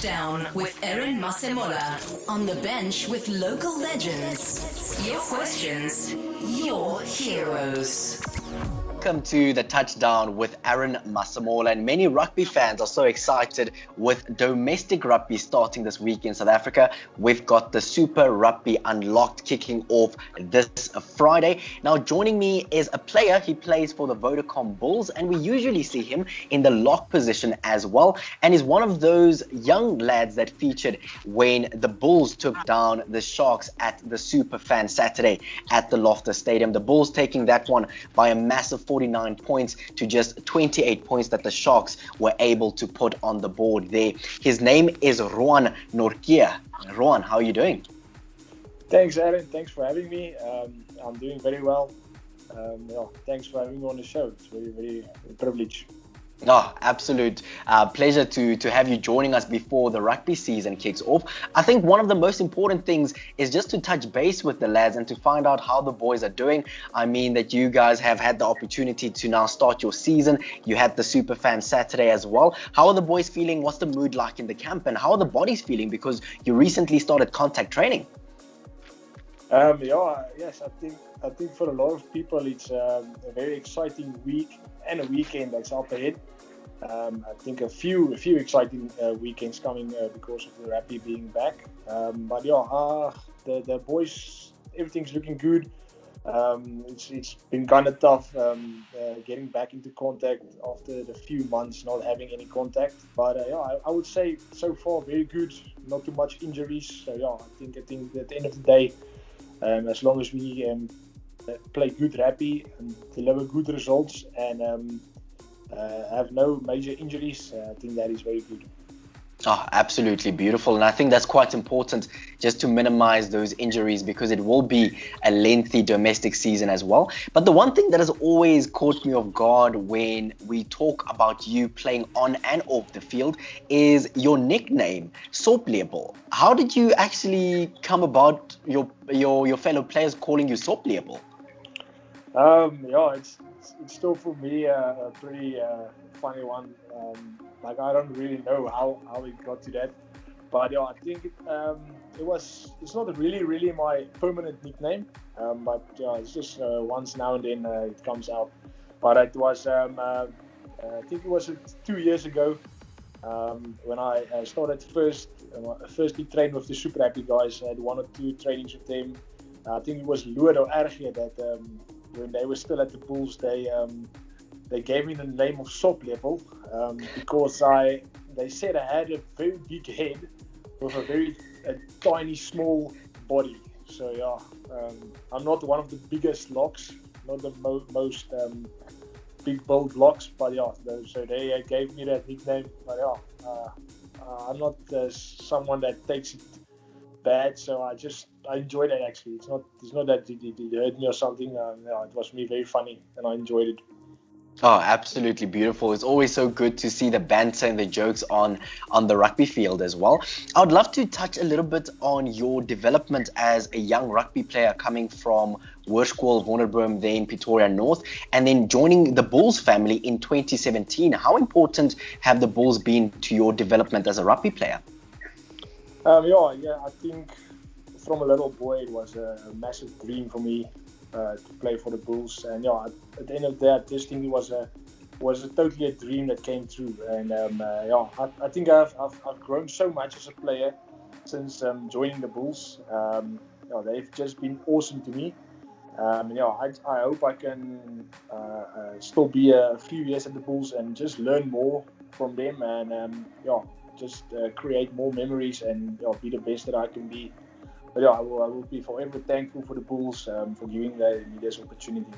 Touchdown with Aaron Masemola. On the bench with local legends. Your questions, your heroes. Welcome to the Touchdown with Aaron Masemola, and many rugby fans are so excited with domestic rugby starting this week in South Africa. We've got the Super Rugby Unlocked kicking off this Friday. Now joining me is a player. He plays for the Vodacom Bulls, and we usually see him in the lock position as well, and is one of those young lads that featured when the Bulls took down the Sharks at the Super Fan Saturday at the Loftus Stadium. The Bulls taking that one by a massive 49 points to just 28 points that the Sharks were able to put on the board there. His name is Ruan Nortje. Ruan, how are you doing? Thanks, Aaron. Thanks for having me. I'm doing very well. Thanks for having me on the show. It's very a privilege. Oh, absolute pleasure to have you joining us before the rugby season kicks off. I think one of the most important things is just to touch base with the lads and to find out how the boys are doing. I mean that you guys have had the opportunity to now start your season. You had the Super Fan Saturday as well. How are the boys feeling? What's the mood like in the camp? And how are the bodies feeling? Because you recently started contact training. Yes, I think for a lot of people it's a very exciting week and a weekend that's up ahead. I think a few exciting weekends coming because of the rugby being back. The boys, everything's looking good. It's been kind of tough getting back into contact after the few months not having any contact. But I would say so far very good. Not too much injuries. So I think at the end of the day, as long as we play good rugby and deliver good results and have no major injuries, I think that is very good. Oh, absolutely beautiful. And I think that's quite important just to minimize those injuries because it will be a lengthy domestic season as well. But the one thing that has always caught me off guard when we talk about you playing on and off the field is your nickname, Soplepel. How did you actually come about your fellow players calling you Soplepel? It's still for me a pretty funny one. I don't really know how it got to that, but I think it's not really my permanent nickname, but it's just once now and then it comes out. But it was I think it was 2 years ago when I started firstly trained with the Super Happy guys. I had 1 or 2 trainings with them. I think it was Ludo or Ergie that when they were still at the Bulls, they gave me the name of Soplepel because they said I had a very big head with a tiny, small body. So I'm not one of the biggest locks, not the most big bold locks, but so they gave me that nickname. But I'm not someone that takes it bad, so I enjoyed it actually. It's not that it hurt me or something. It was me very funny and I enjoyed it. Oh, absolutely beautiful. It's always so good to see the banter and the jokes on the rugby field as well. I would love to touch a little bit on your development as a young rugby player coming from Hoërskool Wonderbloem there in Pretoria North and then joining the Bulls family in 2017. How important have the Bulls been to your development as a rugby player? I think from a little boy it was a massive dream for me to play for the Bulls, and at the end of that, this thing was totally a dream that came true. And I think I've grown so much as a player since joining the Bulls. They've just been awesome to me. I hope I can still be a few years at the Bulls and just learn more from them and just create more memories and be the best that I can be. But I will be forever thankful for the Bulls for giving me this opportunity.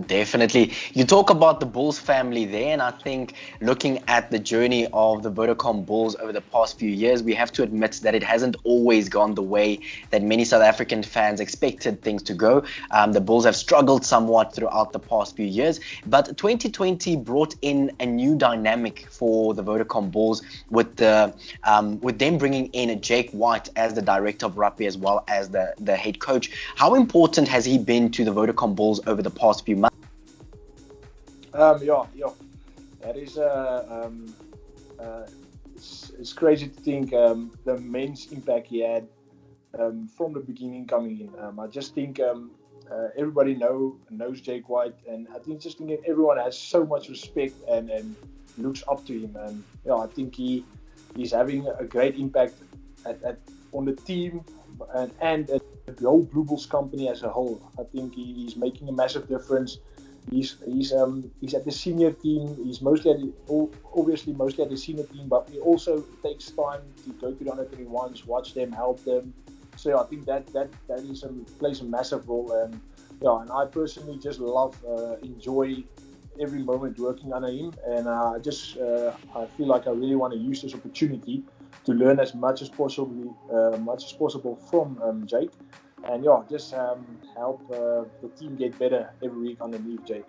Definitely. You talk about the Bulls family there, and I think looking at the journey of the Vodacom Bulls over the past few years, we have to admit that it hasn't always gone the way that many South African fans expected things to go. The Bulls have struggled somewhat throughout the past few years, but 2020 brought in a new dynamic for the Vodacom Bulls with them bringing in Jake White as the director of rugby as well as the head coach. How important has he been to the Vodacom Bulls over the past few months? That is it's crazy to think the immense impact he had from the beginning coming in. I just think everybody knows Jake White, and I think everyone has so much respect and looks up to him. And I think he's having a great impact on the team and at the whole Blue Bulls company as a whole. I think he's making a massive difference. He's at the senior team. He's obviously mostly at the senior team, but he also takes time to go to the under 21s, watch them, help them. So I think that plays a massive role. And I personally just enjoy every moment working under him. And I feel like I really want to use this opportunity to learn as much as possible from Jake. And just help the team get better every week underneath Jake.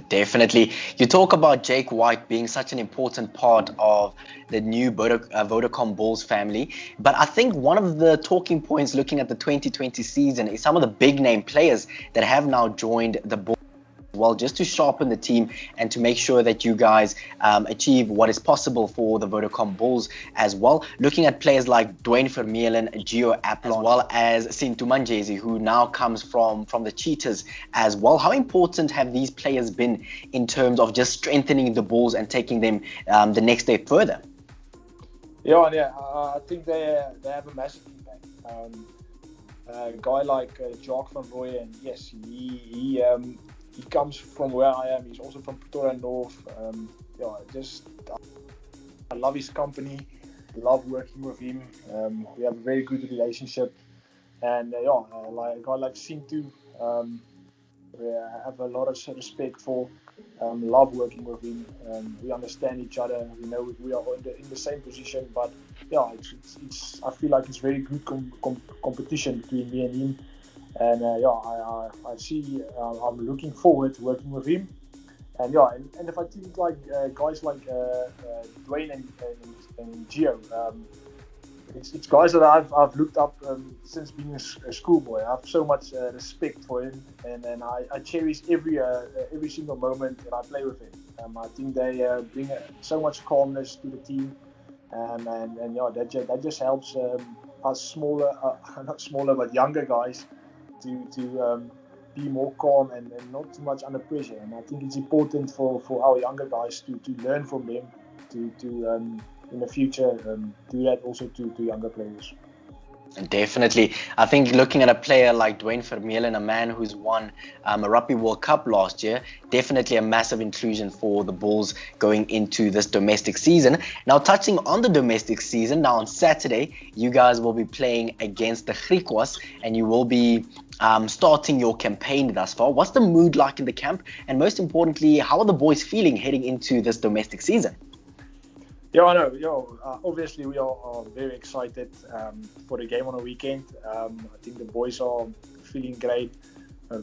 Definitely. You talk about Jake White being such an important part of the new Vodacom Bulls family, but I think one of the talking points looking at the 2020 season is some of the big name players that have now joined the Bulls. Well, just to sharpen the team and to make sure that you guys achieve what is possible for the Vodacom Bulls as well. Looking at players like Duane Vermeulen, Aplon, as well as Sintu Manjesi, who now comes from the Cheetahs as well. How important have these players been in terms of just strengthening the Bulls and taking them the next step further? I think they have a massive impact. A guy like Jacques van Rooyen, and yes, he comes from where I am. He's also from Pretoria North. I love his company. Love working with him. We have a very good relationship. And like a guy like Sintu, I have a lot of respect for. Love working with him. We understand each other. We know we are in the same position, but I feel like it's very good competition between me and him. And I see. I'm looking forward to working with him. And if I think like guys like Duane and Gio, it's guys that I've looked up since being a schoolboy. I have so much respect for him, and I cherish every single moment that I play with him. I think they bring so much calmness to the team, and that just helps us not smaller but younger guys to be more calm and not too much under pressure. And I think it's important for our younger guys to learn from them to in the future do that also to younger players. Definitely. I think looking at a player like Duane Vermeulen, a man who's won a Rugby World Cup last year, definitely a massive inclusion for the Bulls going into this domestic season. Now, touching on the domestic season, now on Saturday, you guys will be playing against the Griquas and you will be starting your campaign thus far. What's the mood like in the camp? And most importantly, how are the boys feeling heading into this domestic season? Yeah, I know. Obviously, we are very excited for the game on the weekend. I think the boys are feeling great. I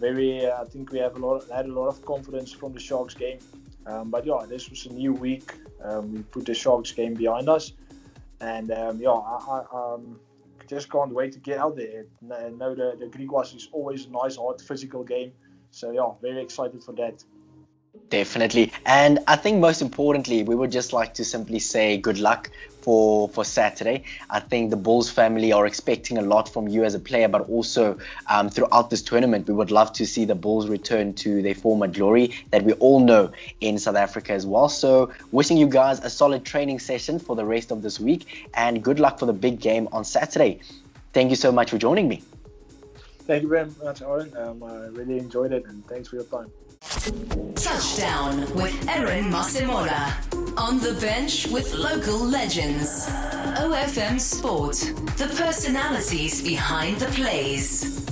think we had a lot of confidence from the Sharks game. But this was a new week. We put the Sharks game behind us, and I just can't wait to get out there. I know the Griquas is always a nice, hard, physical game. So very excited for that. Definitely. And I think most importantly, we would just like to simply say good luck for Saturday. I think the Bulls family are expecting a lot from you as a player, but also throughout this tournament, we would love to see the Bulls return to their former glory that we all know in South Africa as well. So wishing you guys a solid training session for the rest of this week and good luck for the big game on Saturday. Thank you so much for joining me. Thank you very much, Aaron. I really enjoyed it, and thanks for your time. Touchdown with Aaron Masemola. On the bench with local legends. OFM Sport. The personalities behind the plays.